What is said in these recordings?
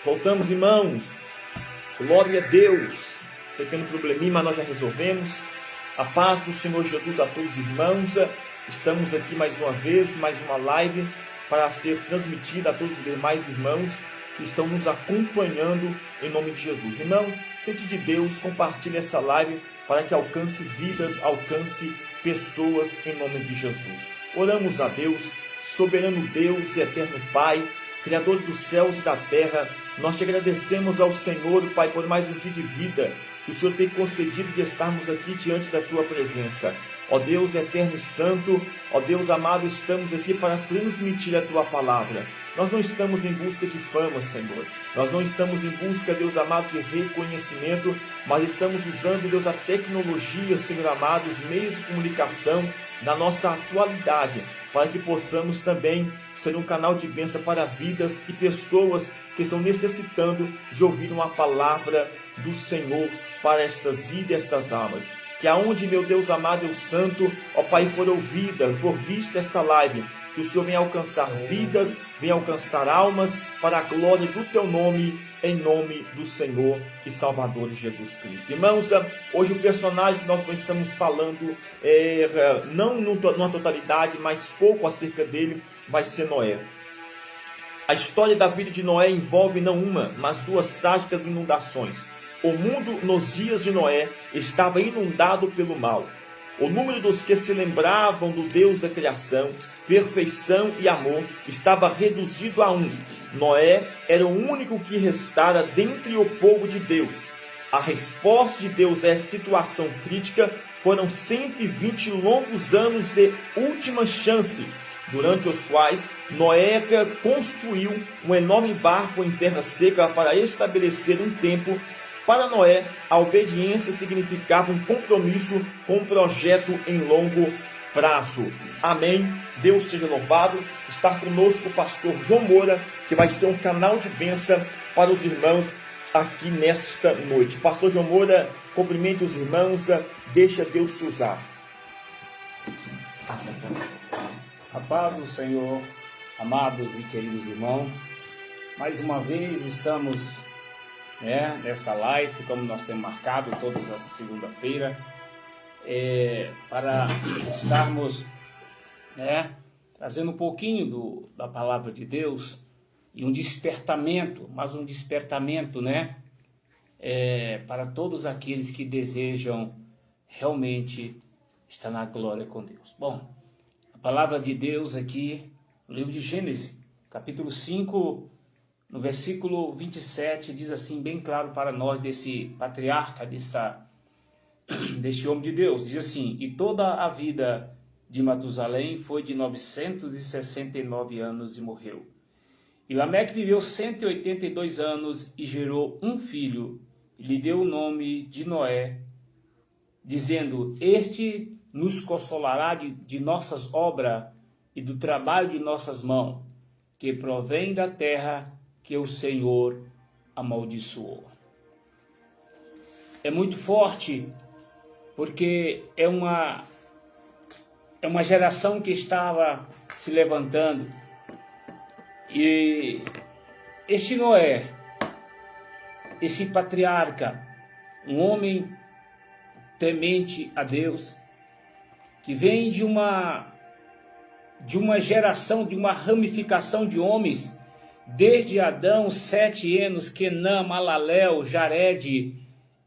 Voltamos, irmãos. Glória a Deus. Pequeno probleminha, mas nós já resolvemos. A paz do Senhor Jesus a todos os irmãos. Estamos aqui mais uma vez, mais uma live para ser transmitida a todos os demais irmãos que estão nos acompanhando em nome de Jesus. Irmão, sente de Deus, compartilhe essa live para que alcance vidas, alcance pessoas em nome de Jesus. Oramos a Deus, soberano Deus e eterno Pai, Criador dos céus e da terra. Nós te agradecemos ao Senhor, Pai, por mais um dia de vida que o Senhor tem concedido de estarmos aqui diante da tua presença. Ó Deus eterno e santo, ó Deus amado, estamos aqui para transmitir a tua palavra. Nós não estamos em busca de fama, Senhor. Nós não estamos em busca, Deus amado, de reconhecimento, mas estamos usando, Deus, a tecnologia, Senhor amado, os meios de comunicação da nossa atualidade, para que possamos também ser um canal de bênção para vidas e pessoas que estão necessitando de ouvir uma palavra do Senhor para estas vidas e estas almas. Que aonde, meu Deus amado, Deus santo, ó Pai, for ouvida, for vista esta live, que o Senhor venha alcançar vidas, venha alcançar almas, para a glória do teu nome, em nome do Senhor e Salvador Jesus Cristo. Irmãos, hoje o personagem que nós estamos falando, não numa totalidade, mas pouco acerca dele, vai ser Noé. A história da vida de Noé envolve não uma, mas duas trágicas inundações. O mundo nos dias de Noé estava inundado pelo mal. O número dos que se lembravam do Deus da criação, perfeição e amor estava reduzido a um. Noé era o único que restara dentre o povo de Deus. A resposta de Deus a essa situação crítica foram 120 longos anos de última chance, durante os quais Noé construiu um enorme barco em terra seca para estabelecer um tempo. Para Noé, a obediência significava um compromisso com um projeto em longo prazo. Amém. Deus seja louvado. Está conosco o pastor João Moura, que vai ser um canal de bênção para os irmãos aqui nesta noite. Pastor João Moura, cumprimente os irmãos, deixa Deus te usar. A paz do Senhor, amados e queridos irmãos. Mais uma vez estamos nessa live, como nós temos marcado todas as segunda-feira, para estarmos trazendo um pouquinho da palavra de Deus e um despertamento, mas um despertamento para todos aqueles que desejam realmente estar na glória com Deus. Bom, a palavra de Deus aqui, no livro de Gênesis, capítulo 5, no versículo 27, diz assim, bem claro para nós, desse patriarca, deste homem de Deus, diz assim: e toda a vida de Matusalém foi de 969 anos e morreu. E Lameque viveu 182 anos e gerou um filho, e lhe deu o nome de Noé, dizendo: este nos consolará de nossas obras e do trabalho de nossas mãos, que provém da terra que o Senhor amaldiçoou. É muito forte, porque é uma geração que estava se levantando. E este Noé, esse patriarca, um homem temente a Deus, que vem de uma geração, de uma ramificação de homens, desde Adão, 7 anos, Quenã, Malalel, Jared,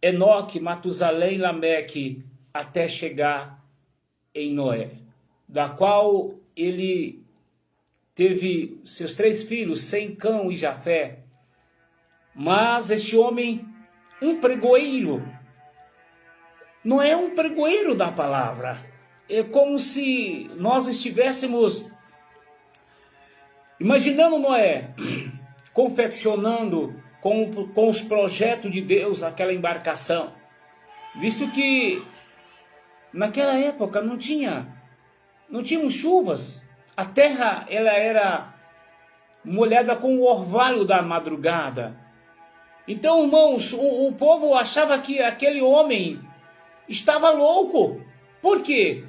Enoque, Matusalém, Lameque, até chegar em Noé, da qual ele teve seus 3 filhos, Sem, Cão e Jafé. Mas este homem, um pregoeiro, não é um pregoeiro da palavra. É como se nós estivéssemos imaginando Noé confeccionando com os projetos de Deus aquela embarcação, visto que naquela época não tínhamos chuvas, a terra ela era molhada com o orvalho da madrugada. Então, irmãos, o povo achava que aquele homem estava louco. Por quê?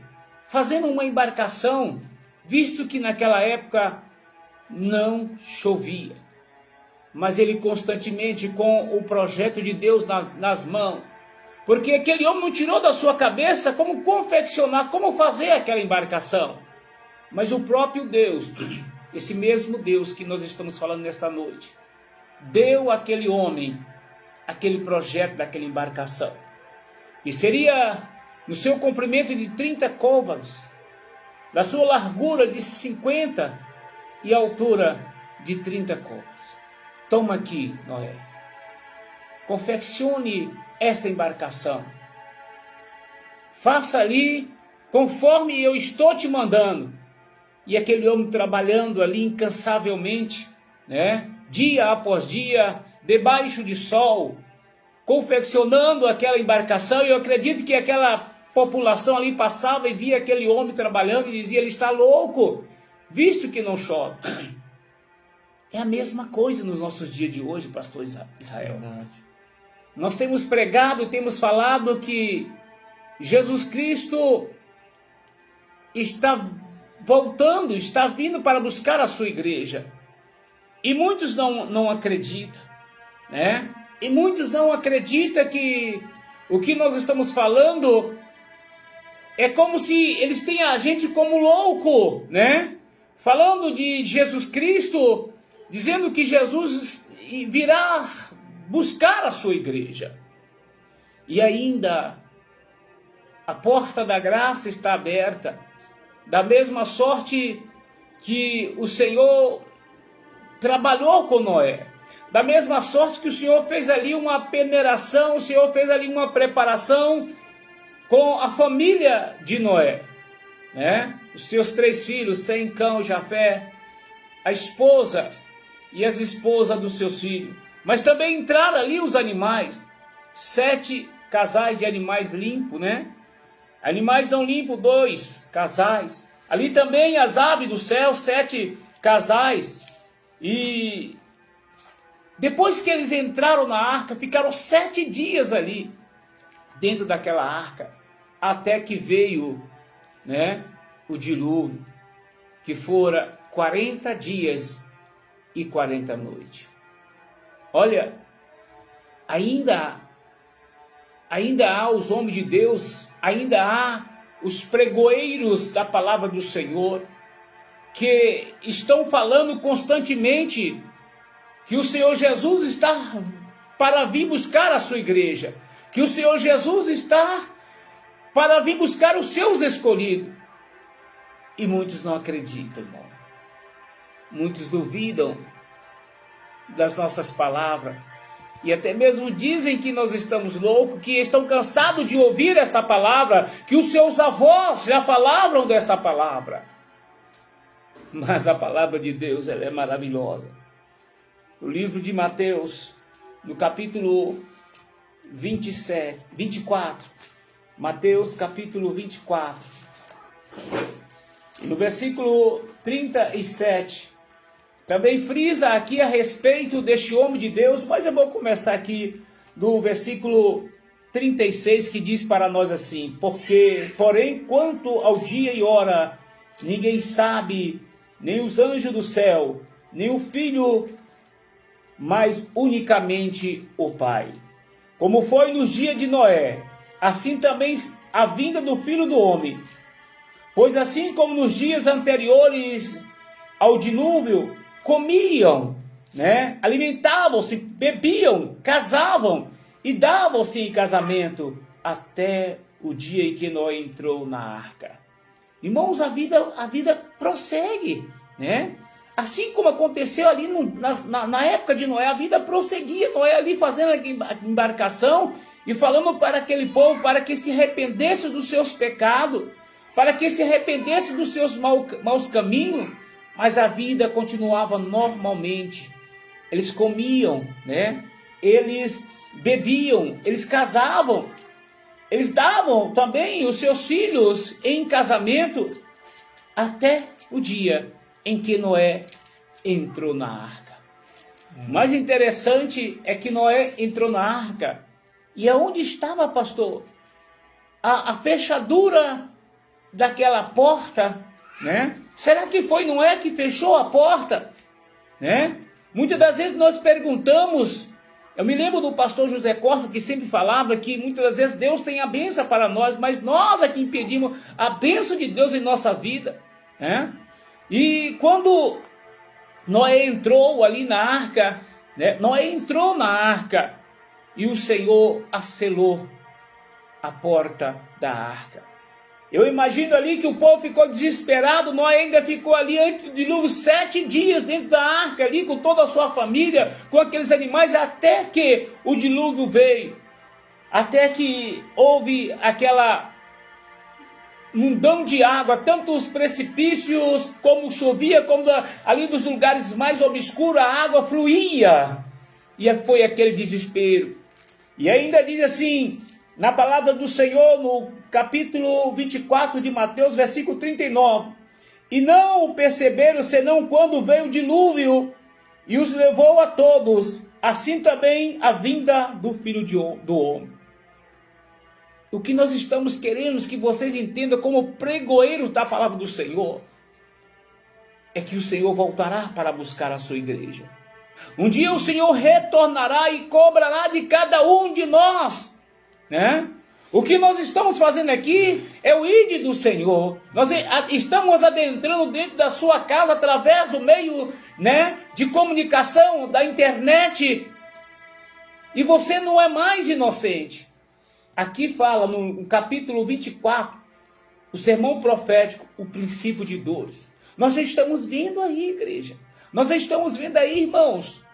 Fazendo uma embarcação, visto que naquela época não chovia. mas ele constantemente com o projeto de Deus nas mãos. Porque aquele homem não tirou da sua cabeça como confeccionar, como fazer aquela embarcação. Mas o próprio Deus, esse mesmo Deus que nós estamos falando nesta noite, deu àquele homem aquele projeto daquela embarcação. Que seria no seu comprimento de 30 côvados, da sua largura de 50 e altura de 30 côvados. Toma aqui, Noé. Confeccione esta embarcação. Faça ali conforme eu estou te mandando. E aquele homem trabalhando ali incansavelmente, né? Dia após dia, debaixo de sol, confeccionando aquela embarcação. E eu acredito que aquela população ali passava e via aquele homem trabalhando e dizia: ele está louco, visto que não chove. É a mesma coisa nos nossos dias de hoje, pastor Israel. Nós temos pregado, temos falado que Jesus Cristo está voltando, está vindo para buscar a sua igreja. E muitos não acreditam, né? E muitos não acreditam que o que nós estamos falando é como se eles têm a gente como louco, né? Falando de Jesus Cristo, dizendo que Jesus virá buscar a sua igreja. E ainda a porta da graça está aberta, da mesma sorte que o Senhor trabalhou com Noé, da mesma sorte que o Senhor fez ali uma peneiração, o Senhor fez ali uma preparação com a família de Noé, né? Os seus 3 filhos, Sem, Cão, Jafé, a esposa e as esposas dos seus filhos. Mas também entraram ali os animais, 7 casais de animais limpos, né? Animais não limpos, 2 casais. Ali também as aves do céu, 7 casais. E depois que eles entraram na arca, ficaram 7 dias ali, dentro daquela arca, até que veio, né, o dilúvio, que fora 40 dias e 40 noites. Olha, ainda há os homens de Deus, ainda há os pregoeiros da palavra do Senhor, que estão falando constantemente que o Senhor Jesus está para vir buscar a sua igreja, que o Senhor Jesus está para vir buscar os seus escolhidos. E muitos não acreditam, irmão. Muitos duvidam das nossas palavras. E até mesmo dizem que nós estamos loucos, que estão cansados de ouvir esta palavra, que os seus avós já falavam desta palavra. Mas a palavra de Deus, ela é maravilhosa. O livro de Mateus, no capítulo 24, Mateus capítulo 24, no versículo 37, também frisa aqui a respeito deste homem de Deus, mas eu vou começar aqui do versículo 36, que diz para nós assim: porém, quanto ao dia e hora, ninguém sabe, nem os anjos do céu, nem o Filho, mas unicamente o Pai. Como foi nos dias de Noé, assim também a vinda do Filho do Homem. Pois assim como nos dias anteriores ao dilúvio, comiam, né? Alimentavam-se, bebiam, casavam e davam-se em casamento até o dia em que Noé entrou na arca. Irmãos, a vida prossegue, né? Assim como aconteceu ali na época de Noé, a vida prosseguia. Noé ali fazendo a embarcação e falando para aquele povo para que se arrependesse dos seus pecados, para que se arrependesse dos seus maus caminhos. Mas a vida continuava normalmente. Eles comiam, né? Eles bebiam, eles casavam, eles davam também os seus filhos em casamento até o dia em que Noé entrou na arca. O mais interessante é que Noé entrou na arca. E aonde estava, pastor? A fechadura daquela porta, né? Será que foi Noé que fechou a porta, né? Muitas das vezes nós perguntamos, eu me lembro do pastor José Costa, que sempre falava que muitas das vezes Deus tem a bênção para nós, mas nós é que impedimos a bênção de Deus em nossa vida, né? E quando Noé entrou ali na arca, né? Noé entrou na arca e o Senhor selou a porta da arca. Eu imagino ali que o povo ficou desesperado. Noé ainda ficou ali antes do dilúvio 7 dias dentro da arca ali com toda a sua família, com aqueles animais, até que o dilúvio veio, até que houve aquela mundão de água, tanto os precipícios como chovia, como ali dos lugares mais obscuros a água fluía, e foi aquele desespero. E ainda diz assim, na palavra do Senhor, no capítulo 24 de Mateus, versículo 39. E não o perceberam, senão quando veio o dilúvio e os levou a todos. Assim também a vinda do Filho do Homem. O que nós estamos querendo que vocês entendam como pregoeiros da palavra do Senhor, é que o Senhor voltará para buscar a sua igreja. Um dia o Senhor retornará e cobrará de cada um de nós, né? O que nós estamos fazendo aqui é o ide do Senhor. Nós estamos adentrando dentro da sua casa através do meio, né, de comunicação, da internet. E você não é mais inocente. Aqui fala no capítulo 24, o sermão profético, o princípio de dores. Nós já estamos vendo aí, igreja. Nós já estamos vendo aí, irmãos,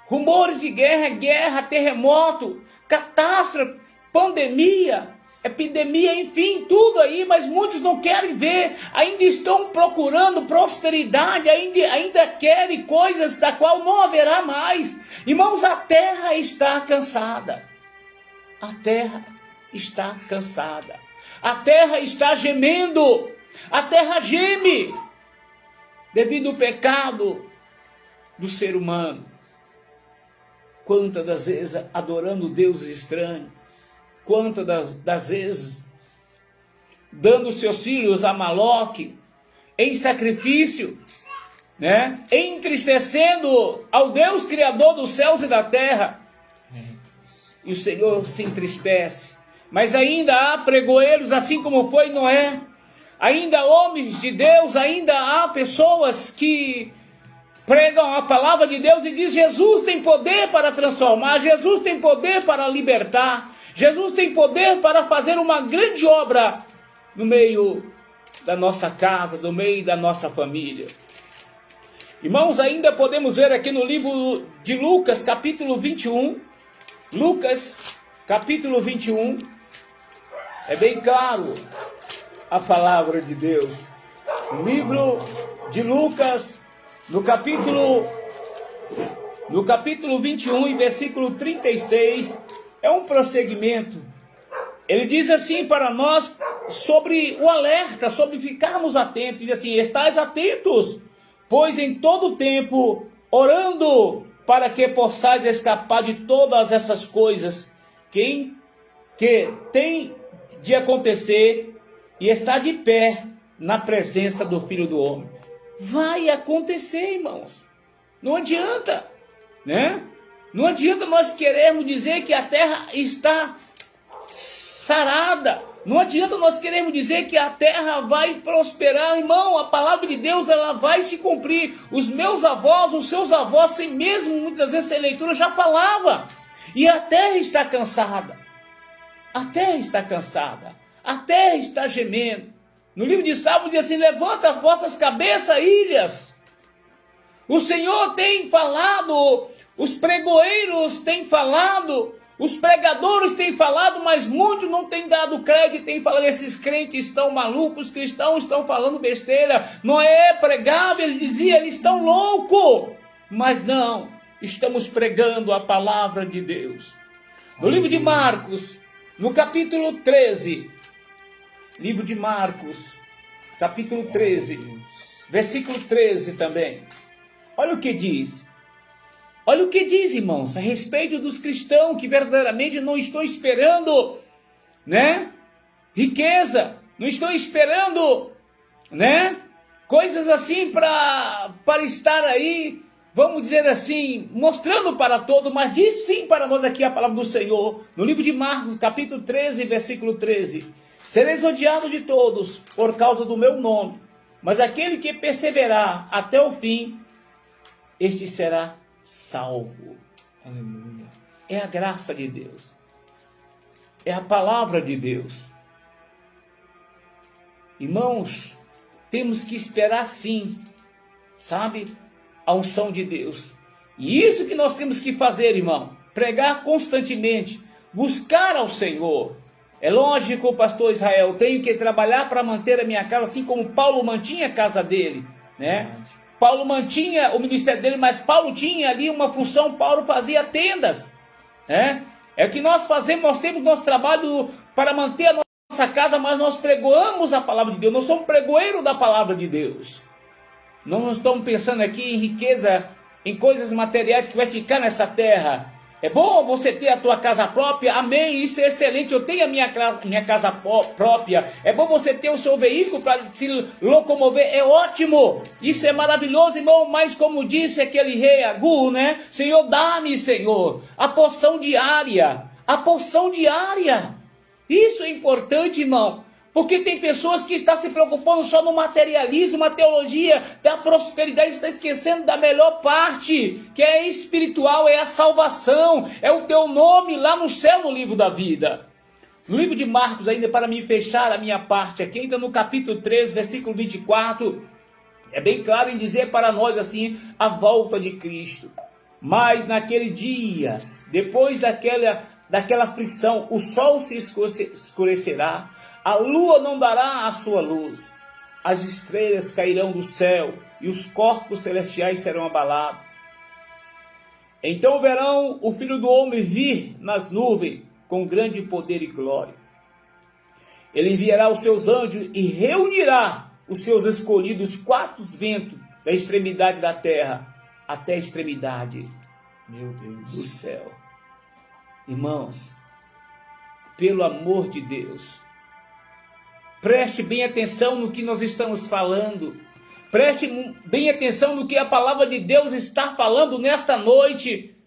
rumores de guerra, terremoto, catástrofe, pandemia, epidemia, enfim, tudo aí, mas muitos não querem ver, ainda estão procurando prosperidade, ainda querem coisas da qual não haverá mais. Irmãos, a terra está cansada. A terra está cansada. A terra está gemendo. A terra geme devido ao pecado do ser humano. Quantas das vezes adorando deuses estranhos, quantas das vezes dando seus filhos a Moloque em sacrifício, né? Entristecendo ao Deus Criador dos céus e da terra. E o Senhor se entristece. Mas ainda há pregoeiros, assim como foi Noé. Ainda homens de Deus, ainda há pessoas que pregam a palavra de Deus e dizem: Jesus tem poder para transformar, Jesus tem poder para libertar, Jesus tem poder para fazer uma grande obra no meio da nossa casa, no meio da nossa família. Irmãos, ainda podemos ver aqui no livro de Lucas, capítulo 21. Lucas, capítulo 21. É bem claro a palavra de Deus. No livro de Lucas, no capítulo 21 e versículo 36, é um prosseguimento. Ele diz assim para nós sobre o alerta, sobre ficarmos atentos. Diz assim: estais atentos, pois em todo tempo orando, para que possais escapar de todas essas coisas que tem de acontecer e estar de pé na presença do Filho do Homem. Vai acontecer, irmãos. Não adianta, né? Não adianta nós querermos dizer que a terra está sarada. Não adianta nós querermos dizer que a terra vai prosperar. Irmão, a palavra de Deus, ela vai se cumprir. Os meus avós, os seus avós, sem mesmo muitas vezes sem leitura, já falava. E a terra está cansada. A terra está cansada. A terra está gemendo. No livro de Salmos diz assim: levanta as vossas cabeças, ilhas. O Senhor tem falado, os pregoeiros têm falado, os pregadores têm falado, mas muitos não têm dado crédito, têm falado: esses crentes estão malucos, os cristãos estão falando besteira. Noé pregava, ele dizia: eles estão loucos. Mas não, estamos pregando a palavra de Deus. No livro de Marcos, no capítulo 13, livro de Marcos, capítulo 13, versículo 13 também. Olha o que diz. Olha o que diz, irmãos, a respeito dos cristãos que verdadeiramente não estão esperando, né, riqueza, não estão esperando, né, coisas assim para estar aí vamos dizer assim, mostrando para todos, mas diz sim para nós aqui a palavra do Senhor, no livro de Marcos, capítulo 13, versículo 13. Sereis odiados de todos por causa do meu nome, mas aquele que perseverar até o fim, este será salvo. Aleluia. É a graça de Deus. É a palavra de Deus. Irmãos, temos que esperar sim, sabe, a unção de Deus. E isso que nós temos que fazer, irmão. Pregar constantemente. Buscar ao Senhor. É lógico, pastor Israel, tenho que trabalhar para manter a minha casa, assim como Paulo mantinha a casa dele, né? Paulo mantinha o ministério dele, mas Paulo tinha ali uma função, Paulo fazia tendas, né? É que nós fazemos, nós temos nosso trabalho para manter a nossa casa, mas nós pregoamos a palavra de Deus, nós somos pregoeiros da palavra de Deus. Não estamos pensando aqui em riqueza, em coisas materiais que vai ficar nessa terra. É bom você ter a tua casa própria, amém, isso é excelente, eu tenho a minha casa própria. É bom você ter o seu veículo para se locomover, é ótimo, isso é maravilhoso, irmão. Mas como disse aquele rei Agur, né? Senhor, dá-me, Senhor, a porção diária, isso é importante, irmão. Porque tem pessoas que estão se preocupando só no materialismo, uma teologia da prosperidade, está esquecendo da melhor parte, que é espiritual, é a salvação, é o teu nome lá no céu, no livro da vida. No livro de Marcos, ainda para mim fechar a minha parte aqui, ainda no capítulo 3, versículo 24, é bem claro em dizer para nós assim, a volta de Cristo. Mas naqueles dias, depois daquela aflição, o sol se escurecerá, a lua não dará a sua luz, as estrelas cairão do céu e os corpos celestiais serão abalados. Então verão o Filho do Homem vir nas nuvens com grande poder e glória. Ele enviará os seus anjos e reunirá os seus escolhidos quatro ventos da extremidade da terra até a extremidade, meu Deus, do céu. Irmãos, pelo amor de Deus, preste bem atenção no que nós estamos falando. Preste bem atenção no que a palavra de Deus está falando nesta noite.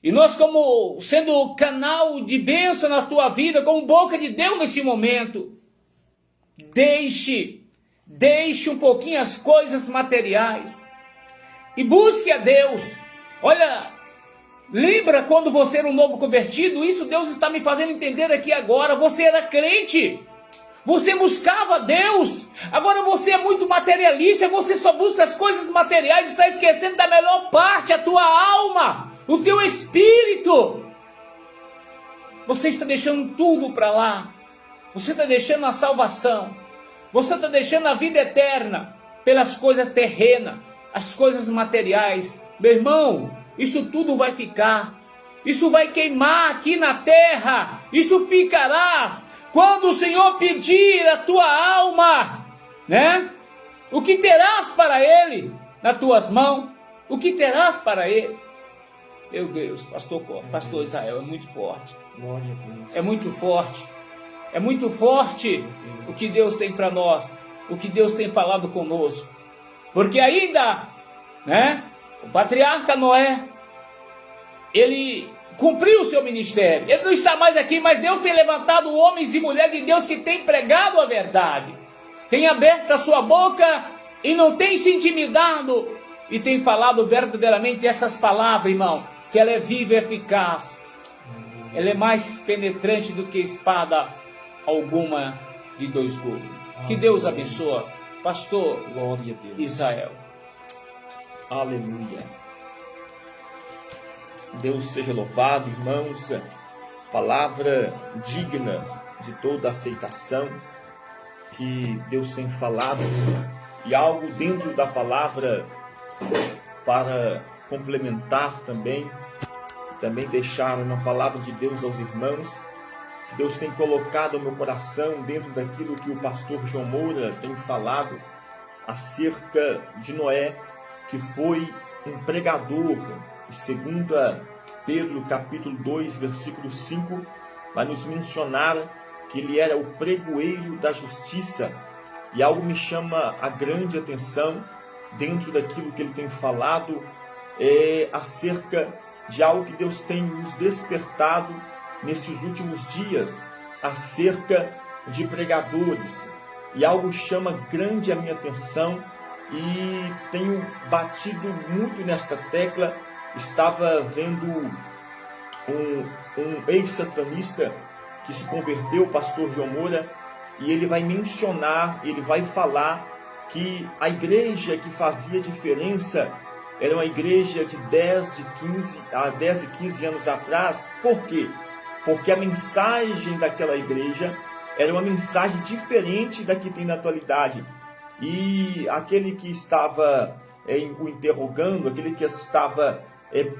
E nós, como sendo canal de bênção na tua vida, como boca de Deus nesse momento, deixe um pouquinho as coisas materiais e busque a Deus. Olha, lembra quando você era um novo convertido? Isso Deus está me fazendo entender aqui agora. Você era crente. Você buscava Deus, agora você é muito materialista, você só busca as coisas materiais e está esquecendo da melhor parte, a tua alma, o teu espírito. Você está deixando tudo para lá, você está deixando a salvação, você está deixando a vida eterna pelas coisas terrenas, as coisas materiais. Meu irmão, isso tudo vai ficar, isso vai queimar aqui na terra, isso ficará. Quando o Senhor pedir a tua alma, né? O que terás para Ele nas tuas mãos? O que terás para Ele? Meu Deus, pastor Israel, é muito forte. Glória a Deus. É muito forte. É muito forte o que Deus tem para nós, o que Deus tem falado conosco. Porque ainda, né? O patriarca Noé, ele cumpriu o seu ministério. Ele não está mais aqui, mas Deus tem levantado homens e mulheres de Deus que têm pregado a verdade, tem aberto a sua boca e não tem se intimidado e tem falado verdadeiramente essas palavras, irmão, que ela é viva e eficaz. Ela é mais penetrante do que espada alguma de dois gumes. Que Deus abençoe, pastor Glória a Deus. Israel. Aleluia. Deus seja louvado, irmãos. Palavra digna de toda aceitação que Deus tem falado, e algo dentro da palavra para complementar também deixar uma palavra de Deus aos irmãos, que Deus tem colocado no meu coração dentro daquilo que o pastor João Moura tem falado acerca de Noé, que foi um pregador. Segundo Pedro capítulo 2, versículo 5, vai nos mencionar que ele era o pregoeiro da justiça, e algo me chama a grande atenção dentro daquilo que ele tem falado acerca de algo que Deus tem nos despertado nesses últimos dias, acerca de pregadores. E algo chama grande a minha atenção e tenho batido muito nesta tecla. Estava vendo um ex-satanista que se converteu, o pastor João Moura, e ele vai mencionar, ele vai falar que a igreja que fazia diferença era uma igreja de 10 e 15 anos atrás. Por quê? Porque a mensagem daquela igreja era uma mensagem diferente da que tem na atualidade. E aquele que estava o interrogando, aquele que estava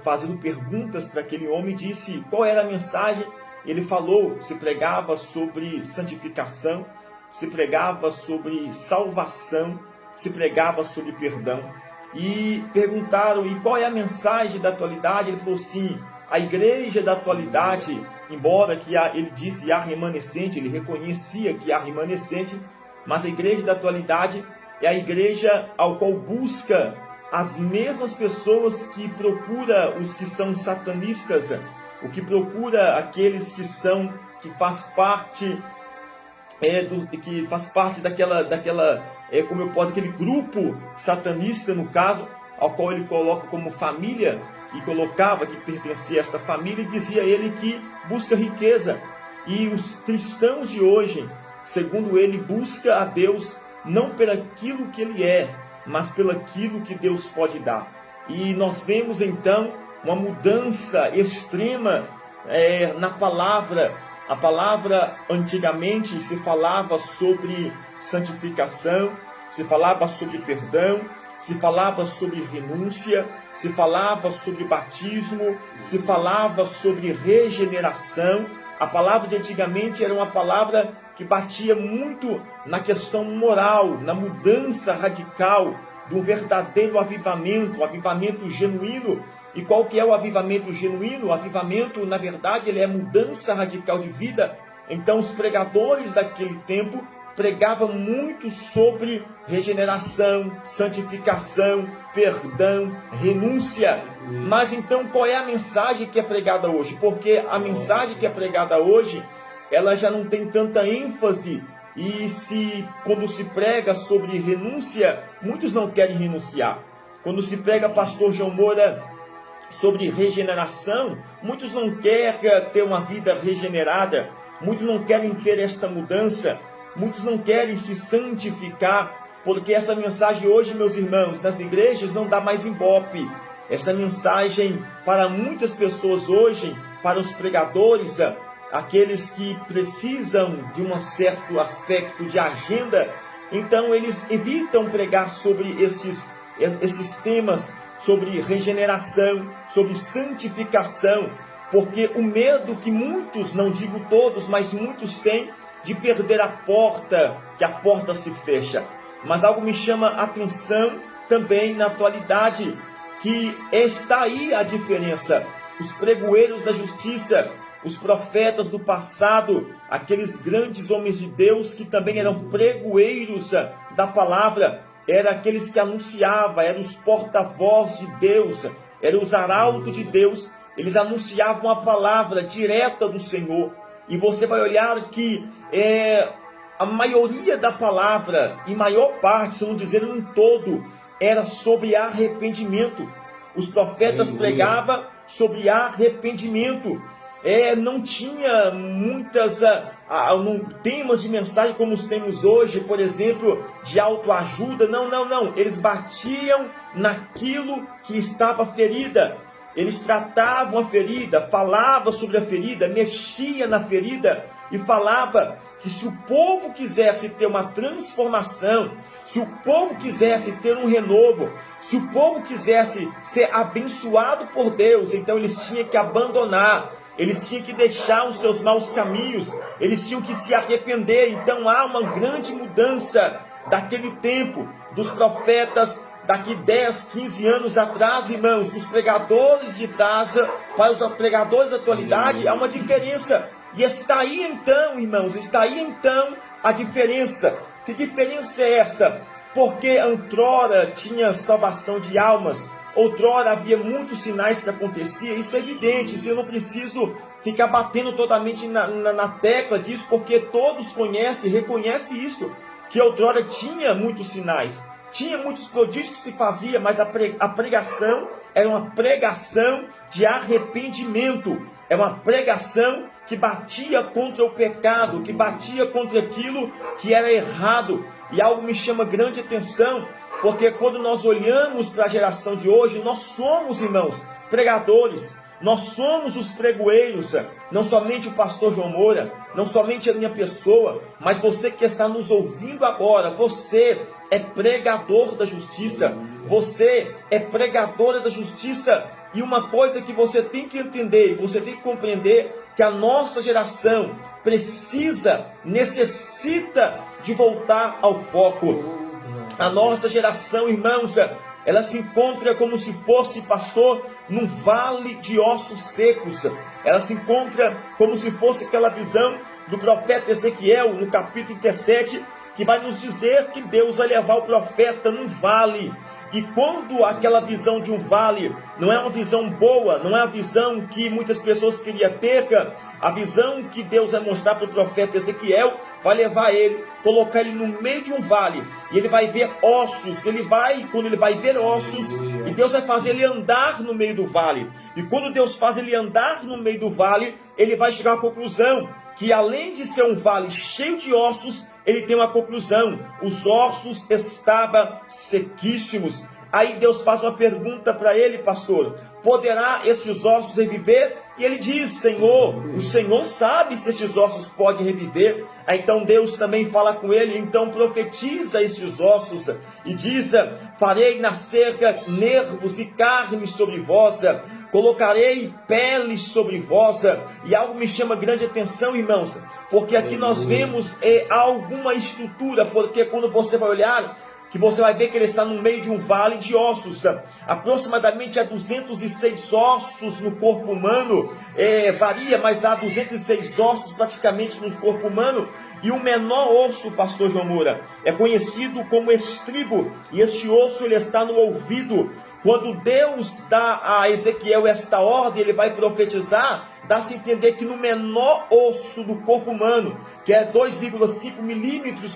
fazendo perguntas para aquele homem, disse qual era a mensagem. Ele falou, se pregava sobre santificação, se pregava sobre salvação, se pregava sobre perdão. E perguntaram, e qual é a mensagem da atualidade? Ele falou sim, a igreja da atualidade, embora que ele disse a remanescente, ele reconhecia que há remanescente, mas a igreja da atualidade é a igreja ao qual busca as mesmas pessoas que procura os que são satanistas, o que procura aqueles que faz parte aquele grupo satanista, no caso, ao qual ele coloca como família, e colocava que pertencia a esta família, e dizia ele que busca riqueza. E os cristãos de hoje, segundo ele, busca a Deus não pelaquilo que ele é, mas pelaquilo que Deus pode dar. E nós vemos então uma mudança extrema na palavra. A palavra antigamente se falava sobre santificação, se falava sobre perdão, se falava sobre renúncia, se falava sobre batismo, se falava sobre regeneração. A palavra de antigamente era uma palavra que batia muito na questão moral, na mudança radical de um verdadeiro avivamento, um avivamento genuíno. E qual que é o avivamento genuíno? O avivamento, na verdade, ele é mudança radical de vida. Então, os pregadores daquele tempo pregavam muito sobre regeneração, santificação, perdão, renúncia. Mas então, qual é a mensagem que é pregada hoje? Porque a mensagem que é pregada hoje, ela já não tem tanta ênfase. E quando se prega sobre renúncia, muitos não querem renunciar. Quando se prega, pastor João Moura, sobre regeneração, muitos não querem ter uma vida regenerada, muitos não querem ter esta mudança, muitos não querem se santificar, porque essa mensagem hoje, meus irmãos, nas igrejas não dá mais ibope. Essa mensagem para muitas pessoas hoje, para os pregadores, aqueles que precisam de um certo aspecto de agenda, então eles evitam pregar sobre esses temas, sobre regeneração, sobre santificação, porque o medo que muitos, não digo todos, mas muitos têm de perder a porta, que a porta se fecha. Mas algo me chama a atenção também na atualidade, que está aí a diferença. Os pregoeiros da justiça, os profetas do passado, aqueles grandes homens de Deus que também eram pregoeiros da palavra, eram aqueles que anunciavam, eram os porta-voz de Deus, eram os arautos de Deus. Eles anunciavam a palavra direta do Senhor. E você vai olhar que a maioria da palavra, em maior parte, se não dizer um todo, era sobre arrependimento. Os profetas pregavam sobre arrependimento. Não tinha muitas temas de mensagem como os temos hoje, por exemplo, de autoajuda. Não. Eles batiam naquilo que estava ferida. Eles tratavam a ferida, falavam sobre a ferida, mexia na ferida e falava que se o povo quisesse ter uma transformação, se o povo quisesse ter um renovo, se o povo quisesse ser abençoado por Deus, então eles tinham que abandonar, eles tinham que deixar os seus maus caminhos, eles tinham que se arrepender. Então há uma grande mudança daquele tempo, dos profetas, daqui 10, 15 anos atrás, irmãos, dos pregadores de trás para os pregadores da atualidade, há uma diferença. E está aí então, irmãos, está aí então a diferença. Que diferença é essa? Porque outrora tinha salvação de almas, outrora havia muitos sinais que aconteciam, isso é evidente, isso eu não preciso ficar batendo totalmente na tecla disso, porque todos conhecem, reconhecem isso, que outrora tinha muitos sinais, tinha muitos prodígios que se fazia, mas a pregação era uma pregação de arrependimento, é uma pregação que batia contra o pecado, que batia contra aquilo que era errado. E algo me chama grande atenção, porque quando nós olhamos para a geração de hoje, nós somos, irmãos, pregadores, nós somos os pregoeiros, não somente o pastor João Moura, não somente a minha pessoa, mas você que está nos ouvindo agora, você é pregador da justiça, você é pregadora da justiça. E uma coisa que você tem que entender, você tem que compreender, que a nossa geração necessita de voltar ao foco. A nossa geração, irmãos, ela se encontra como se fosse, pastor, num vale de ossos secos. Ela se encontra como se fosse aquela visão do profeta Ezequiel, no capítulo 17, que vai nos dizer que Deus vai levar o profeta num vale. E quando aquela visão de um vale não é uma visão boa, não é a visão que muitas pessoas queriam ter, a visão que Deus vai mostrar para o profeta Ezequiel, vai levar ele, colocar ele no meio de um vale, e ele vai ver ossos, quando ele vai ver ossos, e Deus vai fazer ele andar no meio do vale, e quando Deus faz ele andar no meio do vale, ele vai chegar à conclusão, que além de ser um vale cheio de ossos, ele tem uma conclusão: os ossos estavam sequíssimos. Aí Deus faz uma pergunta para ele, pastor: poderá estes ossos reviver? E ele diz: Senhor, o Senhor sabe se estes ossos podem reviver. Aí então Deus também fala com ele: então profetiza estes ossos e diz: farei nascer nervos e carne sobre vós, colocarei peles sobre vós. E algo me chama grande atenção, irmãos, porque aqui nós vemos alguma estrutura, porque quando você vai olhar, que você vai ver que ele está no meio de um vale de ossos, aproximadamente há 206 ossos no corpo humano, varia, mas há 206 ossos praticamente no corpo humano, e o menor osso, pastor João Moura, é conhecido como estribo, e este osso ele está no ouvido. Quando Deus dá a Ezequiel esta ordem, ele vai profetizar, dá-se a entender que no menor osso do corpo humano, que é 2,5 milímetros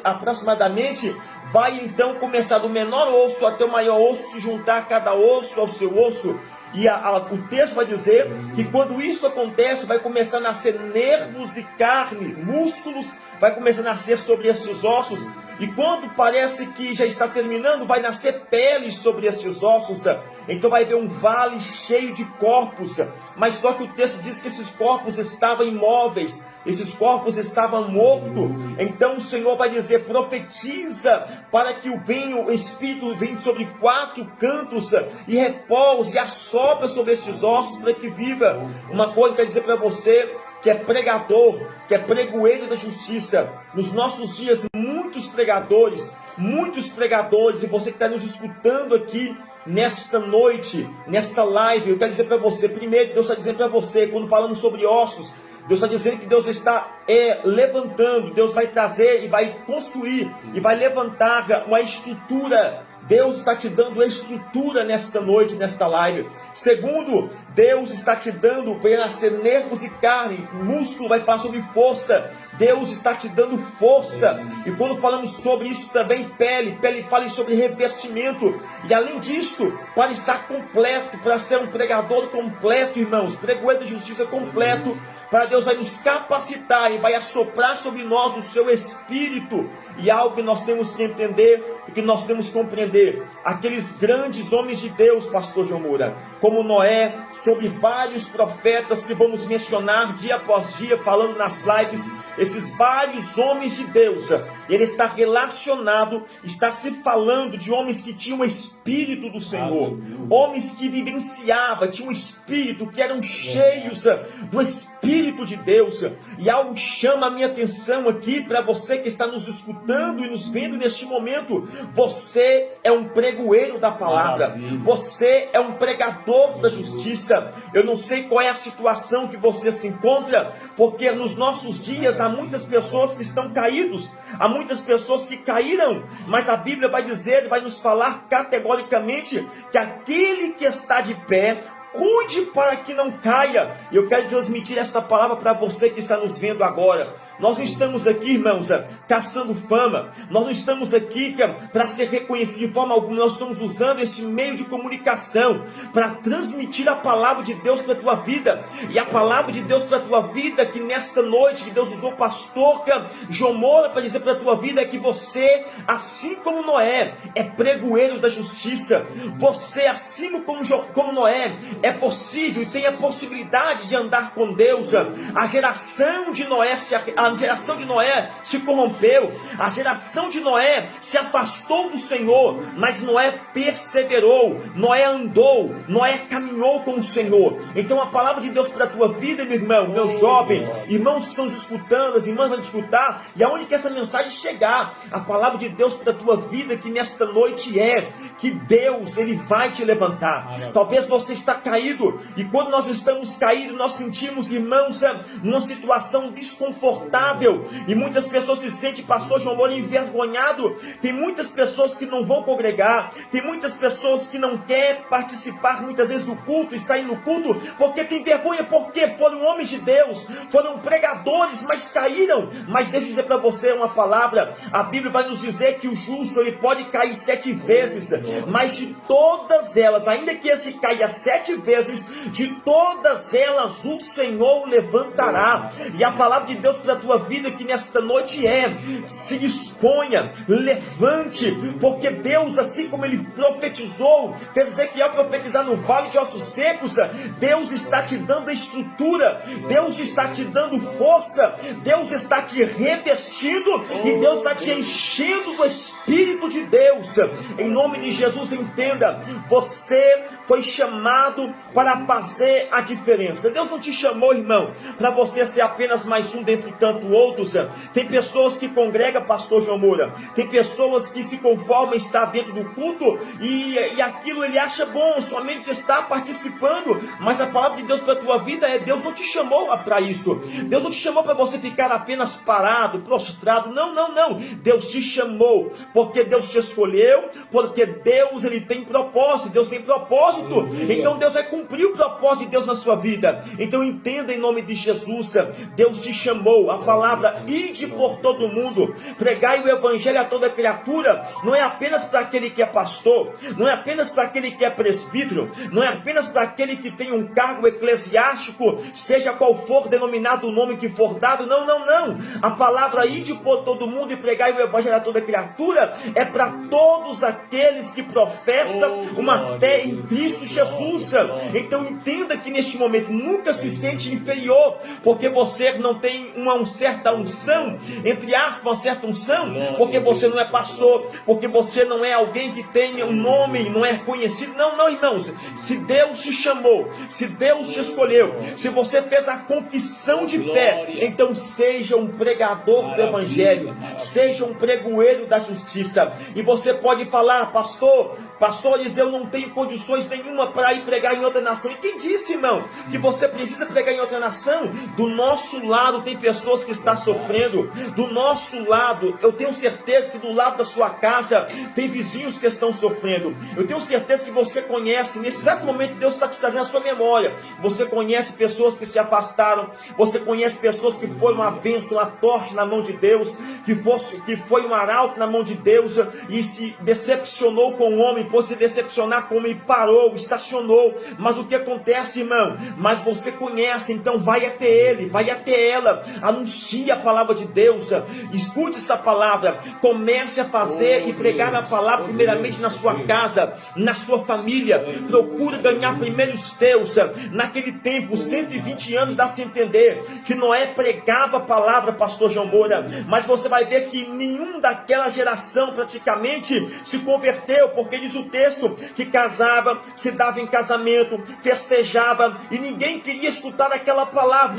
aproximadamente, vai então começar do menor osso até o maior osso, se juntar cada osso ao seu osso. E o texto vai dizer que quando isso acontece, vai começar a nascer nervos e carne, músculos, vai começar a nascer sobre esses ossos. E quando parece que já está terminando, vai nascer peles sobre estes ossos. Então vai haver um vale cheio de corpos. Mas só que o texto diz que esses corpos estavam imóveis, esses corpos estavam mortos. Então o Senhor vai dizer: profetiza para que o Espírito venha sobre 4 cantos e repouse e assopra sobre estes ossos para que viva. Uma coisa que eu quero dizer para você, que é pregador, que é pregoeiro da justiça. Nos nossos dias, muitos pregadores, e você que está nos escutando aqui nesta noite, nesta live, eu quero dizer para você, primeiro, Deus está dizendo para você, quando falamos sobre ossos, Deus está dizendo que Deus está levantando, Deus vai trazer e vai construir, e vai levantar uma estrutura. Deus está te dando estrutura nesta noite, nesta live. Segundo, Deus está te dando para nascer nervos e carne, músculo vai falar sobre força. Deus está te dando força. E quando falamos sobre isso também, pele fala sobre revestimento. E além disso, para estar completo, para ser um pregador completo, irmãos, pregoeiro de justiça completo, para Deus vai nos capacitar e vai assoprar sobre nós o seu Espírito. E algo que nós temos que entender e que nós temos que compreender: aqueles grandes homens de Deus, pastor João Moura, como Noé, sobre vários profetas que vamos mencionar dia após dia, falando nas lives, esses vários homens de Deus, ele está relacionado, está se falando de homens que tinham o Espírito do Senhor, homens que vivenciavam, tinham um Espírito, que eram cheios do Espírito de Deus. E algo chama a minha atenção aqui para você que está nos escutando e nos vendo neste momento: você é um pregoeiro da palavra, você é um pregador da justiça. Eu não sei qual é a situação que você se encontra, porque nos nossos dias há muitas pessoas que estão caídos, há muitas pessoas que caíram, mas a Bíblia vai dizer, vai nos falar categoricamente que aquele que está de pé, cuide para que não caia. E eu quero transmitir esta palavra para você que está nos vendo agora. Nós não estamos aqui, irmãos, caçando fama. Nós não estamos aqui para ser reconhecidos de forma alguma. Nós estamos usando esse meio de comunicação para transmitir a palavra de Deus para a tua vida. E a palavra de Deus para a tua vida, que nesta noite que Deus usou o pastor João Moura para dizer para a tua vida, é que você, assim como Noé, é pregoeiro da justiça. Você, assim como Noé, é possível e tem a possibilidade de andar com Deus. A geração de Noé se corrompeu, a geração de Noé se afastou do Senhor, mas Noé perseverou, Noé andou, Noé caminhou com o Senhor. Então a palavra de Deus para a tua vida, meu irmão, meu jovem, irmãos que estão nos escutando, as irmãs vão escutar, e aonde que essa mensagem chegar, a palavra de Deus para a tua vida, que nesta noite é que Deus, Ele vai te levantar. Talvez você está caído, e quando nós estamos caídos, nós sentimos, irmãos, numa situação desconfortável, e muitas pessoas se sentem, pastor João Moura, envergonhado. Tem muitas pessoas que não vão congregar, tem muitas pessoas que não querem participar muitas vezes do culto, está indo no culto, porque tem vergonha, porque foram homens de Deus, foram pregadores, mas caíram. Mas deixa eu dizer para você uma palavra, a Bíblia vai nos dizer que o justo, ele pode cair 7 vezes, mas de todas elas, ainda que este caia 7 vezes, de todas elas o Senhor o levantará. E a palavra de Deus para a tua vida que nesta noite é: se disponha, levante, porque Deus, assim como Ele profetizou, fez Ezequiel profetizar no vale de ossos secos, Deus está te dando a estrutura, Deus está te dando força, Deus está te revestindo e Deus está te enchendo do Espírito de Deus. Em nome de Jesus, entenda, você foi chamado para fazer a diferença. Deus não te chamou, irmão, para você ser apenas mais um dentre tantos outros. Tem pessoas que congregam, pastor João Moura, tem pessoas que se conformam em estar dentro do culto e aquilo ele acha bom, somente estar participando, mas a palavra de Deus para a tua vida é: Deus não te chamou para isso, Deus não te chamou para você ficar apenas parado, prostrado, não, Deus te chamou, porque Deus te escolheu, porque Deus ele tem propósito, Deus tem propósito, então Deus vai cumprir o propósito de Deus na sua vida. Então entenda em nome de Jesus, Deus te chamou, a palavra ide por todo mundo, pregai o evangelho a toda criatura, não é apenas para aquele que é pastor, não é apenas para aquele que é presbítero, não é apenas para aquele que tem um cargo eclesiástico, seja qual for denominado o nome que for dado, não, a palavra ide por todo mundo e pregai o evangelho a toda criatura é para todos aqueles que professam uma fé em Cristo Jesus. Então entenda que neste momento nunca se sente inferior, porque você não tem uma certa unção, entre aspas, uma certa unção, porque você não é pastor, porque você não é alguém que tem um nome, não é conhecido. Não, irmãos, se Deus te chamou, se Deus te escolheu, se você fez a confissão de fé, então seja um pregador do evangelho, seja um pregoeiro da justiça. E você pode falar: pastores, eu não tenho condições nenhuma para ir pregar em outra nação. E quem disse, irmão, que você precisa pregar em outra nação? Do nosso lado tem pessoas que estão sofrendo, do nosso lado, eu tenho certeza que do lado da sua casa tem vizinhos que estão sofrendo. Eu tenho certeza que você conhece, nesse exato momento Deus está te trazendo a sua memória, você conhece pessoas que se afastaram, você conhece pessoas que foram uma bênção, uma torche na mão de Deus, que foi um arauto na mão de Deus e se decepcionou com o homem, pôde se decepcionar com o homem e parou, estacionou. Mas o que acontece, irmão? Mas você conhece, então vai até ele, vai até ela, anuncie a palavra de Deus, escute esta palavra, comece a fazer e pregar a palavra primeiramente na sua casa, na sua família, procure ganhar primeiro os teus. Naquele tempo, 120 anos, dá-se a entender que Noé pregava a palavra, pastor João Moura, mas você vai ver que nenhum daquela geração praticamente se converteu, porque diz o texto que casava, se dava em casamento, festejava, e ninguém queria escutar aquela palavra,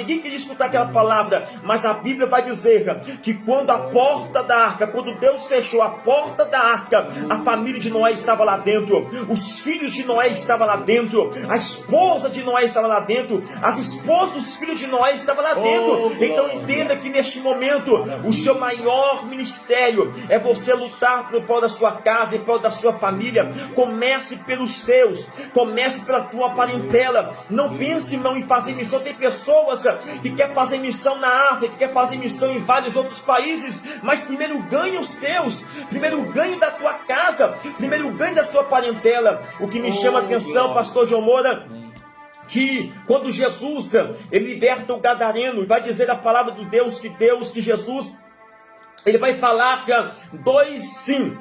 mas Mas a Bíblia vai dizer que quando a porta da arca, quando Deus fechou a porta da arca, a família de Noé estava lá dentro, os filhos de Noé estavam lá dentro, a esposa de Noé estava lá dentro, as esposas dos filhos de Noé estavam lá dentro. Então entenda que neste momento o seu maior ministério é você lutar pelo prol da sua casa e pelo prol da sua família. Comece pelos teus, comece pela tua parentela. Não pense, irmão, em fazer missão. Tem pessoas que querem fazer missão na África, que querem fazer missão em vários outros países, mas primeiro ganha os teus, primeiro ganha da tua casa, primeiro ganha da tua parentela. O que me chama a atenção, pastor João Moura, que quando Jesus ele liberta o gadareno, vai dizer a palavra de Deus, que Jesus ele vai falar dois sim.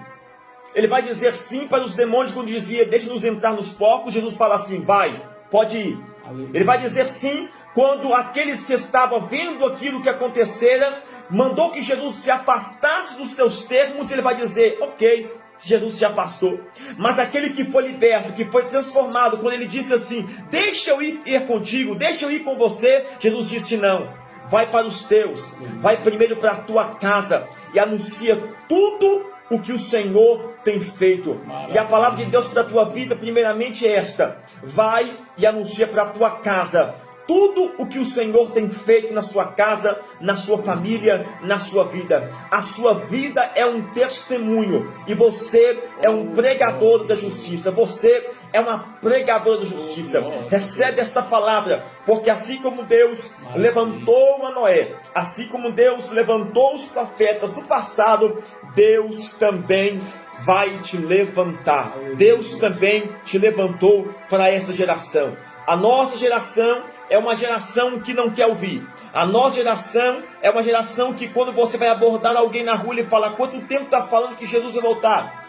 Ele vai dizer sim para os demônios quando dizia, deixa-nos entrar nos porcos. Jesus fala assim, vai, pode ir. Ele vai dizer sim quando aqueles que estavam vendo aquilo que acontecera, mandou que Jesus se afastasse dos teus termos. Ele vai dizer, ok, Jesus se afastou. Mas aquele que foi liberto, que foi transformado, quando ele disse assim, deixa eu ir contigo, deixa eu ir com você, Jesus disse não, vai para os teus, vai primeiro para a tua casa e anuncia tudo o que o Senhor tem feito. E a palavra de Deus para a tua vida primeiramente é esta: vai e anuncia para a tua casa tudo o que o Senhor tem feito na sua casa, na sua família, na sua vida. A sua vida é um testemunho e você é um pregador da justiça. Você é uma pregadora da justiça. Recebe esta palavra, porque assim como Deus levantou a Noé, assim como Deus levantou os profetas do passado, Deus também vai te levantar. Deus também te levantou para essa geração. A nossa geração é uma geração que não quer ouvir. A nossa geração é uma geração que quando você vai abordar alguém na rua, ele fala: há quanto tempo está falando que Jesus vai voltar?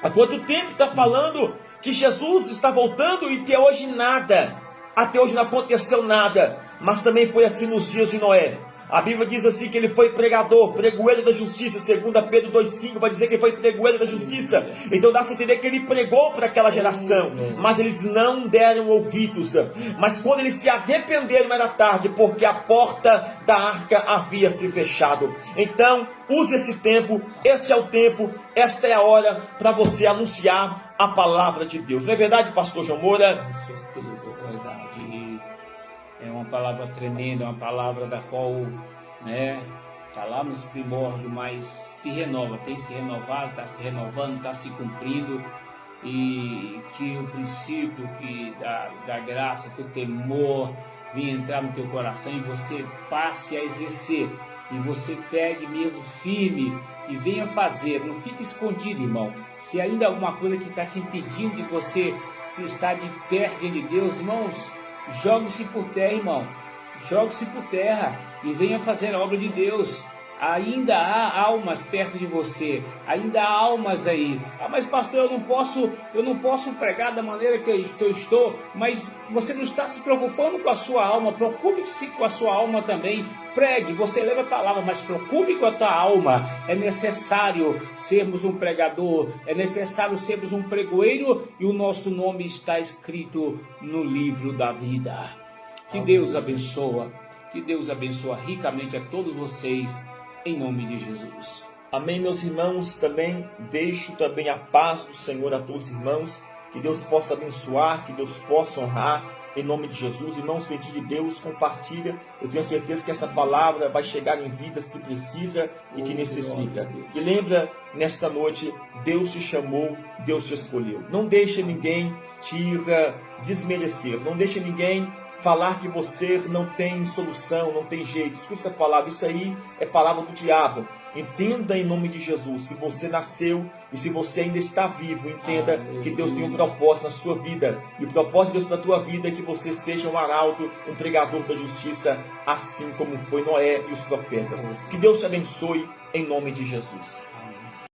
Há quanto tempo está falando que Jesus está voltando e até hoje nada? Até hoje não aconteceu nada. Mas também foi assim nos dias de Noé. A Bíblia diz assim que ele foi pregador, pregoeiro da justiça. 2 Pedro 2,5 vai dizer que ele foi pregoeiro da justiça. Então dá-se a entender que ele pregou para aquela geração, mas eles não deram ouvidos. Mas quando eles se arrependeram era tarde, porque a porta da arca havia se fechado. Então use esse tempo, este é o tempo, esta é a hora para você anunciar a palavra de Deus. Não é verdade, pastor João Moura? Com certeza, é verdade. É uma palavra tremenda, uma palavra da qual, está lá nos primórdios, mas se renova, tem se renovado, está se renovando, está se cumprindo, e que o princípio da graça, que o temor venha entrar no teu coração e você passe a exercer, e você pegue mesmo firme e venha fazer, não fique escondido, irmão. Se ainda há alguma coisa que está te impedindo de você se estar de perto de Deus, irmãos, jogue-se por terra, irmão. Jogue-se por terra e venha fazer a obra de Deus. Ainda há almas perto de você. Ainda há almas aí. Ah, mas pastor, eu não posso pregar da maneira que eu estou. Mas você não está se preocupando com a sua alma. Preocupe-se com a sua alma também. Pregue, você leva a palavra, mas preocupe com a tua alma. É necessário sermos um pregador. É necessário sermos um pregoeiro. E o nosso nome está escrito no livro da vida. Que Deus abençoa. Que Deus abençoe ricamente a todos vocês. Em nome de Jesus. Amém, meus irmãos. Também deixo também a paz do Senhor a todos os irmãos. Que Deus possa abençoar, que Deus possa honrar. Em nome de Jesus. Irmão, sentir de Deus, compartilha. Eu tenho certeza que essa palavra vai chegar em vidas que precisa e que necessita. E lembra, nesta noite, Deus te chamou, Deus te escolheu. Não deixe ninguém te desmerecer. Não deixe ninguém falar que você não tem solução, não tem jeito. Escuta essa palavra, isso aí é palavra do diabo. Entenda em nome de Jesus, se você nasceu e se você ainda está vivo, entenda que Deus tem um propósito na sua vida. E o propósito de Deus para a tua vida é que você seja um arauto, um pregador da justiça, assim como foi Noé e os profetas. Que Deus te abençoe em nome de Jesus.